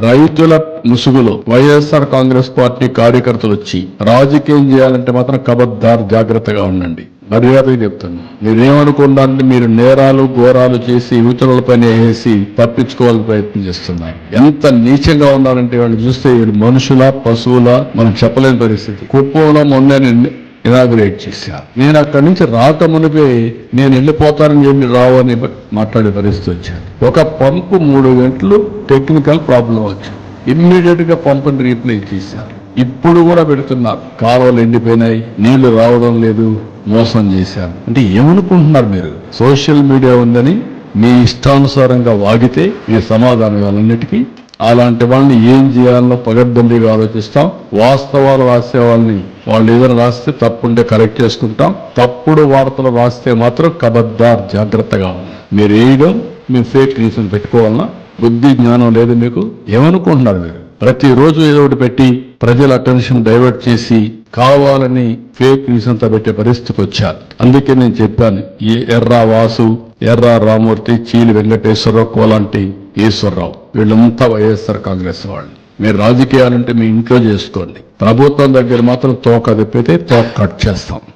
రైతుల ముసుగులో వైఎస్ఆర్ కాంగ్రెస్ పార్టీ కార్యకర్తలు వచ్చి రాజకీయం చేయాలంటే మాత్రం కబద్దార్ జాగ్రత్తగా ఉండండి. మర్యాదగా చెప్తాను. మీరేమనుకున్నారంటే మీరు నేరాలు ఘోరాలు చేసి ఇతరులపైన వేసి తప్పించుకోవాలని ప్రయత్నం చేస్తున్నారు. ఎంత నీచంగా ఉన్నారంటే వాళ్ళు చూస్తే వీళ్ళు మనుషుల పశువుల మనం చెప్పలేని పరిస్థితి. కుప్పంలో మొన్న ఇనాగ్రేట్ చేశారు. నేను అక్కడి నుంచి రాక మునిపే నేను వెళ్ళిపోతానని చెప్పి రావని మాట్లాడే పరిస్థితి వచ్చాను. ఒక పంపు 3 గంటలు టెక్నికల్ ప్రాబ్లం వచ్చింది. ఇమ్మీడియట్ గా పంపుని రీప్లేస్ చేశారు. ఇప్పుడు కూడా పెడుతున్నారు. కాలువలు ఎండిపోయినాయి, నీళ్లు రావడం లేదు, మోసం చేశారు. అంటే ఏమనుకుంటున్నారు మీరు? సోషల్ మీడియా ఉందని మీ ఇష్టానుసారంగా వాగితే మీ సమాధానం వాళ్ళన్నిటికీ అలాంటి వాళ్ళని ఏం చేయాలో పగడ్బందీగా ఆలోచిస్తాం. వాస్తవాలు రాసే వాళ్ళని వాళ్ళు ఏదైనా రాస్తే తప్పుంటే కరెక్ట్ చేసుకుంటాం. తప్పుడు వార్తలు రాస్తే మాత్రం కబద్దార్ జాగ్రత్తగా ఉంది. మీరు వేయడం మీ ఫేక్ న్యూస్ పెట్టుకోవాలన్నా బుద్ధి జ్ఞానం లేదు మీకు. ఏమనుకుంటున్నారు మీరు? ప్రతిరోజు ఏదో ఒకటి పెట్టి ప్రజల అటెన్షన్ డైవర్ట్ చేసి కావాలని ఫేక్ న్యూస్ అంతా పెట్టే పరిస్థితికి వచ్చారు. అందుకే నేను చెప్పాను, ఈ ఎర్రా వాసు, ఎర్రా రామూర్తి, చీలి వెంకటేశ్వరరావు, కోలాంటి ఈశ్వరరావు వీళ్ళంతా వైఎస్ఆర్ కాంగ్రెస్ వాళ్ళు. మీరు రాజకీయాలంటే మీ ఇంట్లో చేసుకోండి. ప్రభుత్వం దగ్గర మాత్రం తోక తిప్పితే తోక కట్ చేస్తాం.